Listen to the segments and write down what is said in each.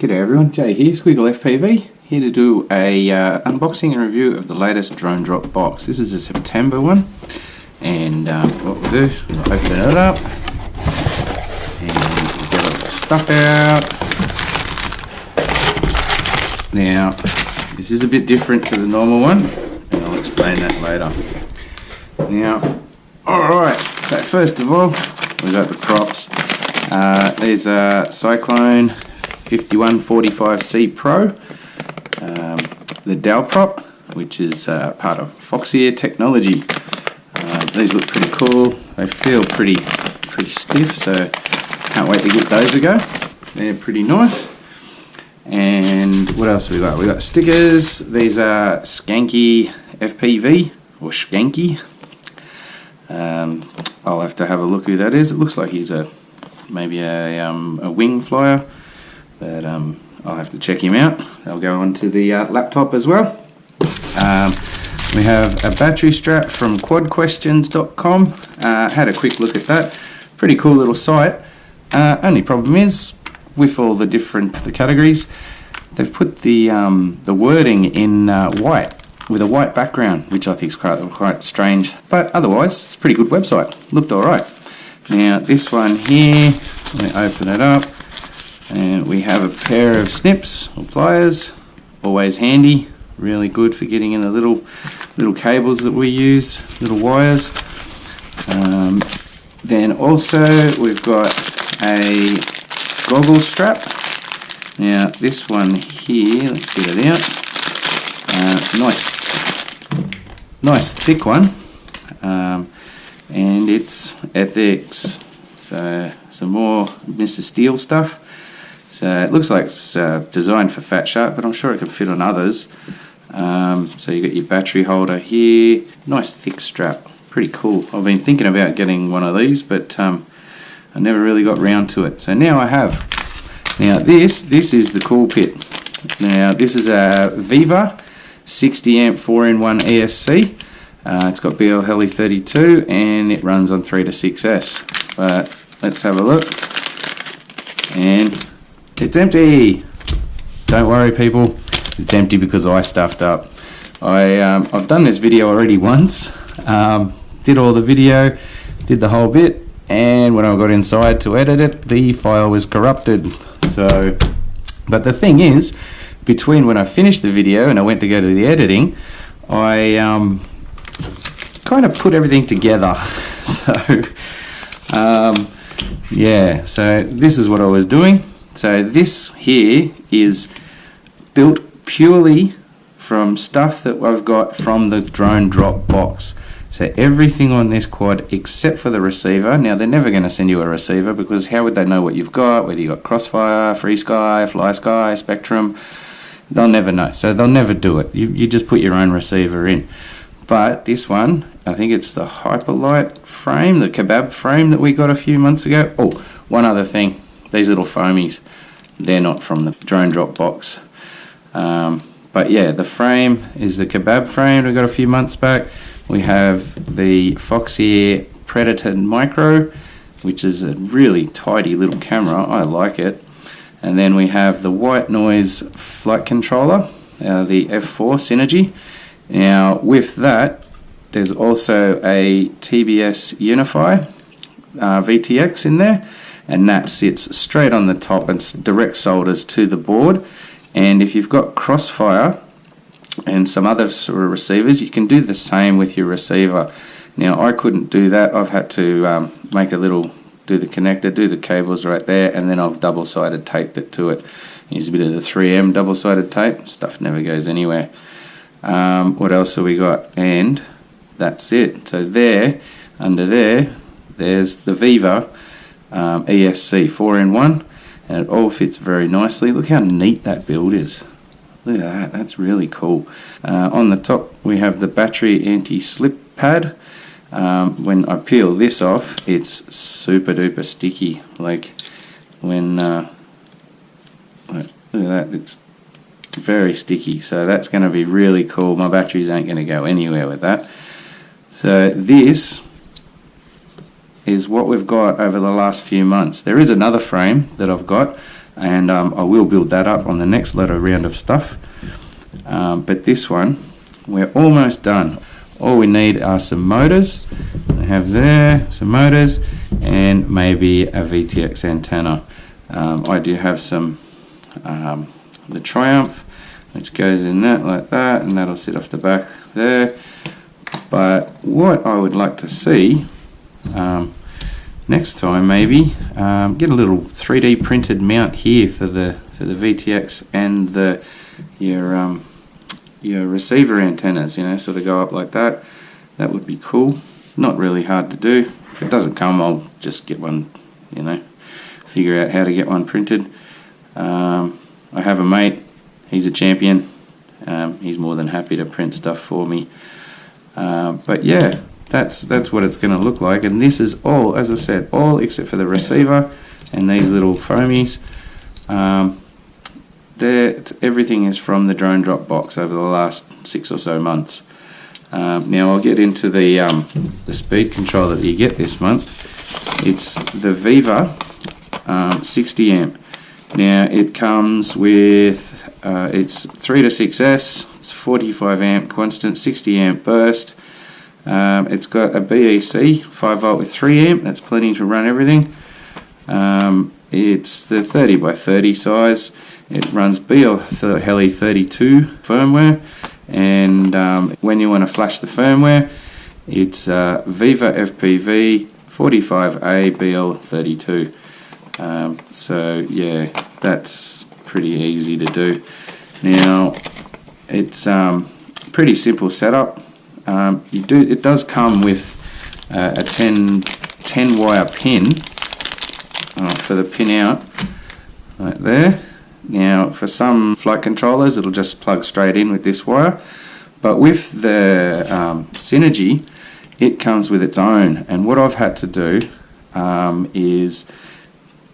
G'day everyone, Jay here, SquiggleFPV, here to do a unboxing and review of the latest drone drop box. This is a September one, and what we'll do is we'll open it up, and we'll get all the stuff out. Now, this is a bit different to the normal one, and I'll explain that later. Now, alright, so first of all, we've got the props. These are Cyclone 5145C Pro, the dowel prop, which is part of Foxeer technology. These look pretty cool. They feel pretty stiff, so can't wait to give those a go. They're pretty nice. And what else have we got? We got stickers. These are Skanky FPV or Skanky. I'll have to have a look who that is. It looks like he's maybe a wing flyer. But I'll have to check him out. They'll go onto the laptop as well. We have a battery strap from quadquestions.com. Had a quick look at that. Pretty cool little site. Only problem is, with all the categories, they've put the wording in white with a white background, which I think is quite strange. But otherwise, it's a pretty good website. Looked alright. Now this one here, let me open it up. And we have a pair of snips or pliers, always handy, really good for getting in the little cables that we use, little wires. Then also we've got a goggle strap. Now this one here, let's get it out. It's a nice thick one, and it's FX. So some more Mr. Steel stuff. So it looks like it's designed for Fat Shark, but I'm sure it can fit on others. So you got your battery holder here, nice thick strap, pretty cool. I've been thinking about getting one of these, but I never really got round to it. So now I have. Now this is the cool pit. Now this is a Viva 60 amp 4-in-1 ESC. It's got BL Heli 32 and it runs on 3 to 6S. But let's have a look. And it's empty. Don't worry people, it's empty because I stuffed up. I've done this video already once, did all the video, did the whole bit, and when I got inside to edit it, the file was corrupted. So, but the thing is, between when I finished the video and I went to go to the editing, I kind of put everything together. So yeah, so this is what I was doing. So this here is built purely from stuff that I've got from the drone drop box. So everything on this quad except for the receiver. Now they're never going to send you a receiver because how would they know what you've got, whether you've got Crossfire, Free Sky, Fly Sky, Spectrum? They'll never know. So they'll never do it. You just put your own receiver in. But this one, I think it's the Hyperlight frame, the kebab frame that we got a few months ago. Oh, one other thing. These little foamies, they're not from the drone drop box. But yeah, the frame is the kebab frame we got a few months back. We have the Foxeer Predator Micro, which is a really tidy little camera. I like it. And then we have the white noise flight controller, the F4 Synergy. Now with that, there's also a TBS Unify VTX in there. And that sits straight on the top and direct solders to the board. And if you've got Crossfire and some other sort of receivers, you can do the same with your receiver. Now I couldn't do that. I've had to make a little, do the connector, do the cables right there, and then I've double-sided taped it to it. Use a bit of the 3M double-sided tape. Stuff never goes anywhere. What else have we got? And that's it. So there, under there, there's the Viva ESC 4-in-1, and it all fits very nicely. Look how neat that build is. Look at that, that's really cool. On the top we have the battery anti-slip pad. When I peel this off, it's super duper sticky. Like when look at that, it's very sticky, so that's going to be really cool. My batteries ain't going to go anywhere with that. So this is what we've got over the last few months. There is another frame that I've got and I will build that up on the next little round of stuff. But this one, we're almost done. All we need are some motors. I have there some motors and maybe a VTX antenna. I do have some the Triumph, which goes in that like that, and that'll sit off the back there. But what I would like to see next time, maybe get a little 3D printed mount here for the VTX and your receiver antennas, you know, sort of go up like that. That would be cool. Not really hard to do. If it doesn't come, I'll just get one, you know, figure out how to get one printed. I have a mate, he's a champion. He's more than happy to print stuff for me. But yeah, that's what it's going to look like. And this is all, as I said, all except for the receiver and these little foamies. Everything is from the drone drop box over the last 6 or so months. Now I'll get into the speed controller that you get this month. It's the Viva 60 amp. Now it comes with it's 3 to 6S, it's 45 amp constant, 60 amp burst. It's got a BEC 5 volt with 3 amp, that's plenty to run everything. It's the 30 by 30 size. It runs BL Heli 32 firmware, and when you want to flash the firmware, it's Viva FPV 45A BL 32. So yeah, that's pretty easy to do. Now it's pretty simple setup. It does come with a 10 wire pin for the pin out right there. Now for some flight controllers it'll just plug straight in with this wire, but with the Synergy it comes with its own, and what I've had to do is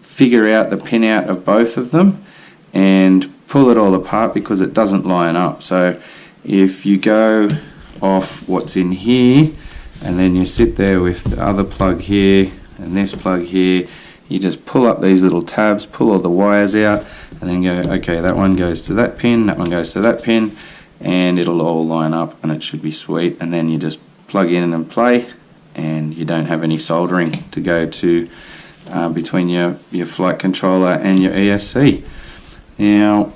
figure out the pin out of both of them and pull it all apart because it doesn't line up. So if you go off what's in here and then you sit there with the other plug here and this plug here, you just pull up these little tabs, pull all the wires out, and then go, okay, that one goes to that pin, that one goes to that pin, and it'll all line up and it should be sweet. And then you just plug in and play, and you don't have any soldering to go to between your flight controller and your ESC. Now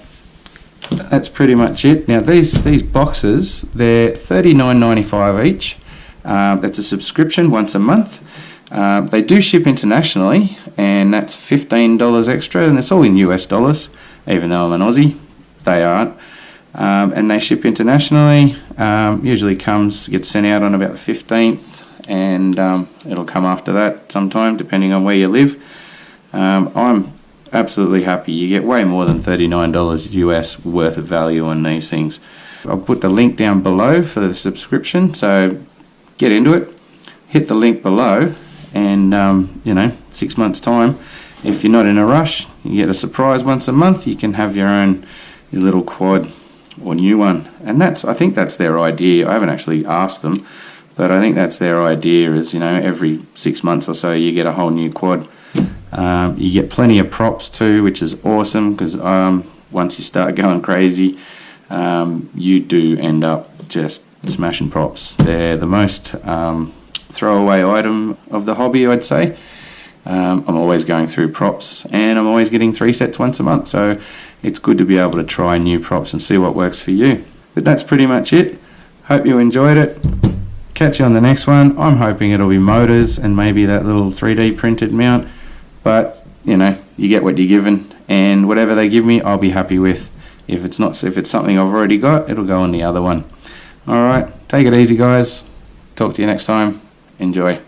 that's pretty much it. Now these boxes, they're $39.95 each. That's a subscription once a month. They do ship internationally, and that's $15 extra, and it's all in US dollars, even though I'm an Aussie, they aren't. And they ship internationally, usually gets sent out on about the 15th, and it'll come after that sometime, depending on where you live. I'm absolutely happy. You get way more than $39 US worth of value on these things. I'll put the link down below for the subscription, so get into it. Hit the link below, and 6 months time, if you're not in a rush, you get a surprise once a month. You can have your little quad or new one, and I think that's their idea. I haven't actually asked them, but I think that's their idea, is every 6 months or so you get a whole new quad. You get plenty of props too, which is awesome, because once you start going crazy, you do end up just smashing props. They're the most throwaway item of the hobby, I'd say. I'm always going through props, and I'm always getting 3 sets once a month, so it's good to be able to try new props and see what works for you. But that's pretty much it. Hope you enjoyed it. Catch you on the next one. I'm hoping it'll be motors and maybe that little 3D printed mount, but you get what you're given, and whatever they give me I'll be happy with. If it's something I've already got, it'll go on the other one. Alright, take it easy guys. Talk to you next time. Enjoy.